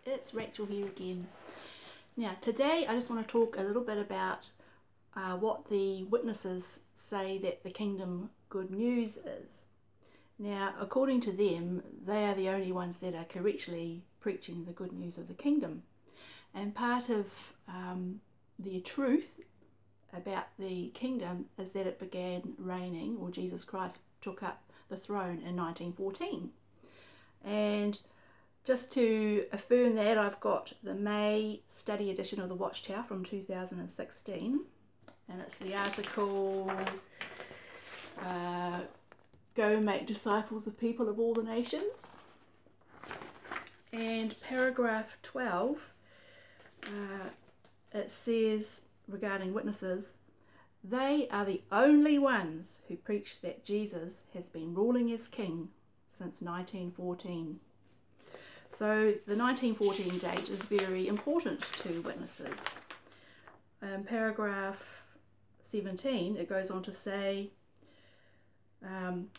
it's Rachel here again. Now today I just want to talk a little bit about what the witnesses say that the kingdom good news is. Now according to them, they are the only ones that are correctly preaching the good news of the kingdom. And part of the truth about the kingdom is that it began reigning, or Jesus Christ took up the throne in 1914. And just to affirm that, I've got the May study edition of the Watchtower from 2016, and it's the article Go Make Disciples of People of All the Nations. And paragraph 12, it says regarding witnesses, they are the only ones who preach that Jesus has been ruling as king since 1914. So the 1914 date is very important to witnesses. Paragraph 17, it goes on to say,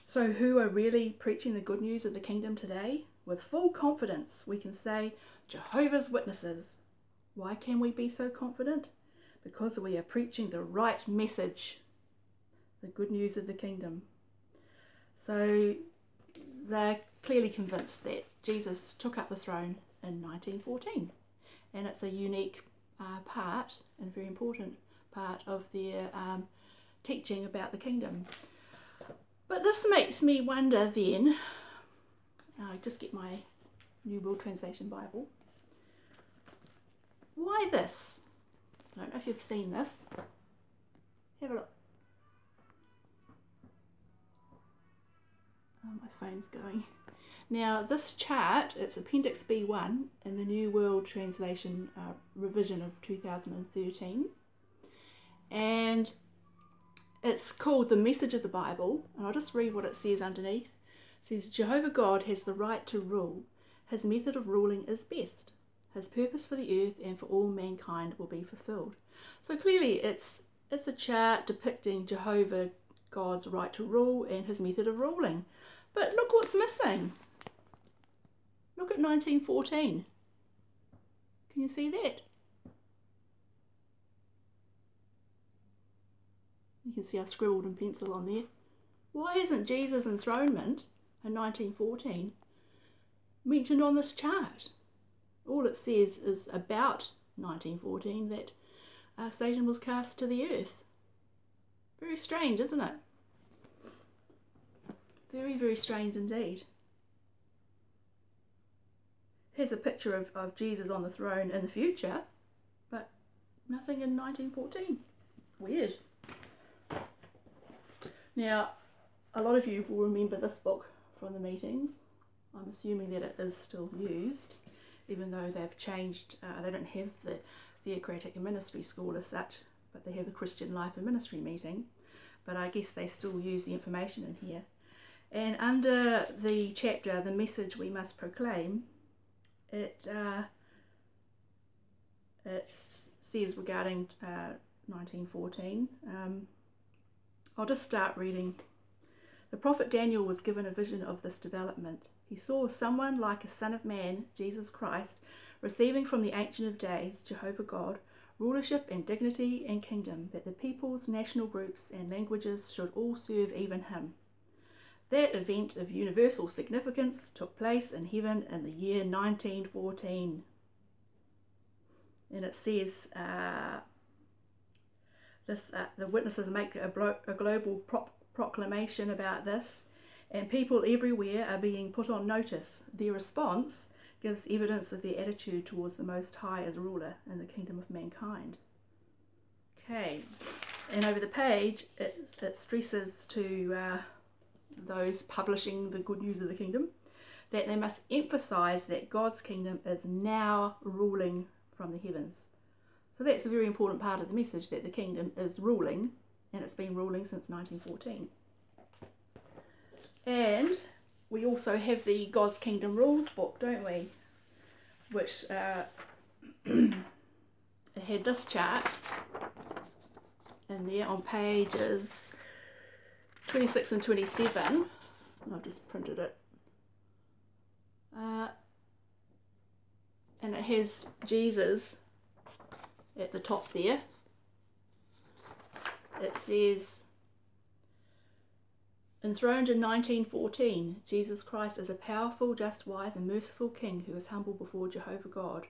so who are really preaching the good news of the kingdom today? With full confidence we can say, Jehovah's Witnesses. Why can we be so confident? Because we are preaching the right message, the good news of the kingdom. So they're clearly convinced that Jesus took up the throne in 1914, and it's a unique part and very important part of their teaching about the kingdom. But this makes me wonder then, I just get my New World Translation Bible, why this? I don't know if you've seen this. Have a look. Oh, my phone's going. Now this chart, it's Appendix B1 in the New World Translation revision of 2013. And it's called The Message of the Bible. And I'll just read what it says underneath. It says, Jehovah God has the right to rule. His method of ruling is best. His purpose for the earth and for all mankind will be fulfilled. So clearly it's a chart depicting Jehovah God's right to rule and his method of ruling. But look what's missing. Look at 1914. Can you see that? You can see I scribbled in pencil on there. Why isn't Jesus' enthronement in 1914 mentioned on this chart? All it says is about 1914 that Satan was cast to the earth. Very strange, isn't it? Very, very strange indeed. Here's a picture of Jesus on the throne in the future, but nothing in 1914. Weird. Now, a lot of you will remember this book from the meetings. I'm assuming that it is still used, even though they've changed. They don't have the Theocratic Ministry School as such, but they have the Christian Life and Ministry meeting. But I guess they still use the information in here. And under the chapter, The Message We Must Proclaim, it says regarding 1914, I'll just start reading. The prophet Daniel was given a vision of this development. He saw someone like a son of man, Jesus Christ, receiving from the Ancient of Days, Jehovah God, rulership and dignity and kingdom, that the peoples, national groups and languages should all serve even him. That event of universal significance took place in heaven in the year 1914. And it says, the witnesses make a global proclamation about this, and people everywhere are being put on notice. Their response gives evidence of their attitude towards the Most High as ruler in the kingdom of mankind. Okay, and over the page it stresses to those publishing the good news of the kingdom that they must emphasize that God's kingdom is now ruling from the heavens. So that's a very important part of the message, that the kingdom is ruling, and it's been ruling since 1914. And we also have the God's Kingdom Rules book, don't we? Which it had this chart in there on pages 26 and 27. And I've just printed it. and it has Jesus at the top there. It says, enthroned in 1914, Jesus Christ is a powerful, just, wise and merciful King who is humble before Jehovah God.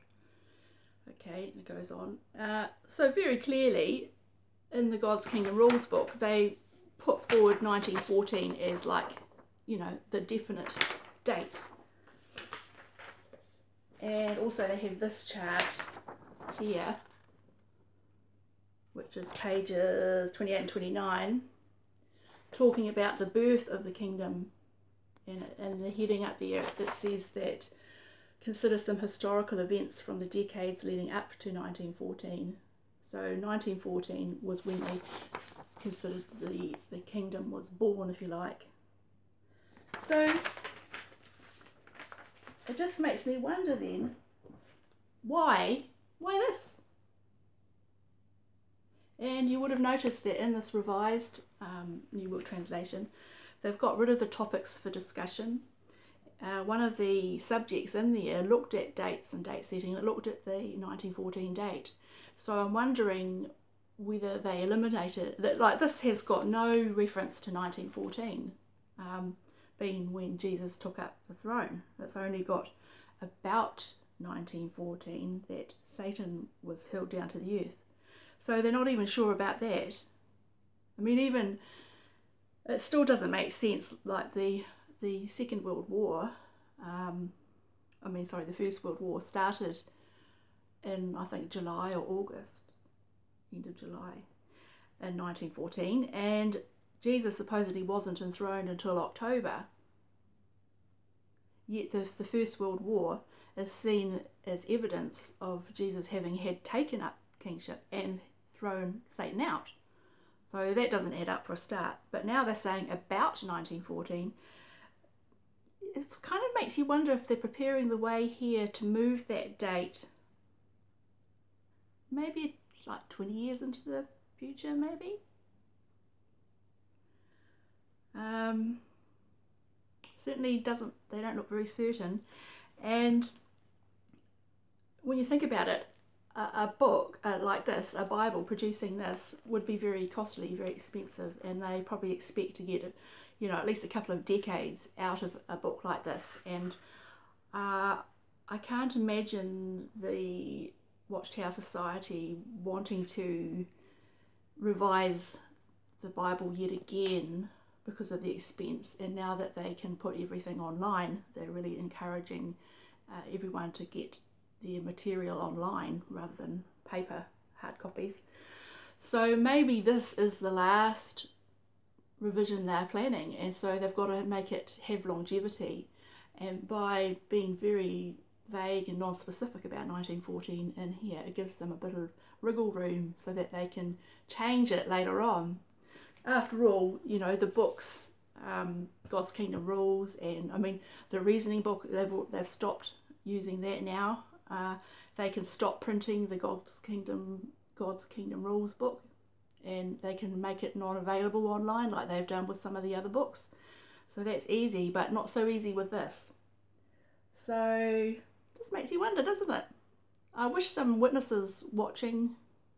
Okay, and it goes on. So very clearly, in the God's Kingdom Rules book, they put forward 1914 as like, you know, the definite date. And also they have this chart here, which is pages 28 and 29, talking about the birth of the kingdom. And the heading up there, it says that consider some historical events from the decades leading up to 1914. So 1914 was when they considered the kingdom was born, if you like. So it just makes me wonder then, why this? And you would have noticed that in this revised New World Translation, they've got rid of the topics for discussion. One of the subjects in there looked at dates and date setting. It looked at the 1914 date. So I'm wondering whether they eliminated that. Like, this has got no reference to 1914, being when Jesus took up the throne. It's only got about 1914 that Satan was hurled down to the earth. So they're not even sure about that. I mean, even it still doesn't make sense. Like the Second World War, the First World War started in, I think, July or August, end of July in 1914, and Jesus supposedly wasn't enthroned until October. Yet the First World War is seen as evidence of Jesus having had taken up kingship and thrown Satan out. So that doesn't add up for a start. But now they're saying about 1914. It kind of makes you wonder if they're preparing the way here to move that date maybe like 20 years into the future, maybe. Certainly they don't look very certain. And when you think about it, a book like this, a Bible, producing this would be very costly, very expensive, and they probably expect to get, at least a couple of decades out of a book like this. And I can't imagine the Watchtower Society wanting to revise the Bible yet again because of the expense. And now that they can put everything online, they're really encouraging everyone to get their material online rather than paper, hard copies. So maybe this is the last revision they're planning, and so they've got to make it have longevity. And by being very vague and non-specific about 1914 in here, it gives them a bit of wriggle room so that they can change it later on. After all, the books, God's Kingdom Rules, and the reasoning book, they've stopped using that now. They can stop printing the God's Kingdom Rules book, and they can make it non-available online like they've done with some of the other books. So that's easy, but not so easy with this. So this makes you wonder, doesn't it? I wish some witnesses watching,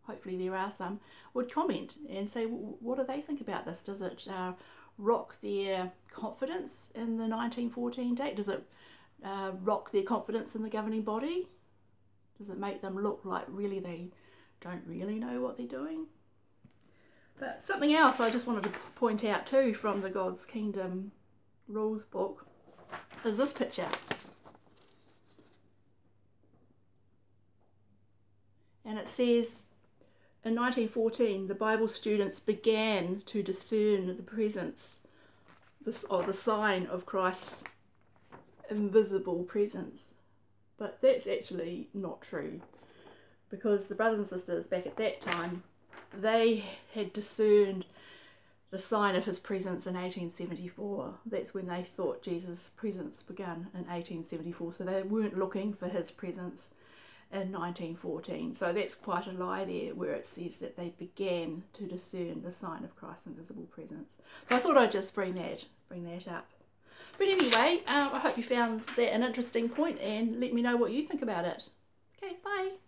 hopefully there are some, would comment and say, what do they think about this? Does it rock their confidence in the 1914 date? Does it rock their confidence in the governing body? Does it make them look like really they don't really know what they're doing? But something else I just wanted to point out too from the God's Kingdom Rules book is this picture. And it says, in 1914, the Bible students began to discern the presence, or the sign of Christ's invisible presence. But that's actually not true, because the brothers and sisters back at that time, they had discerned the sign of his presence in 1874. That's when they thought Jesus' presence began, in 1874. So they weren't looking for his presence in 1914. So that's quite a lie there, where it says that they began to discern the sign of Christ's invisible presence. So I thought I'd just bring that up. But anyway, I hope you found that an interesting point, and let me know what you think about it. Bye.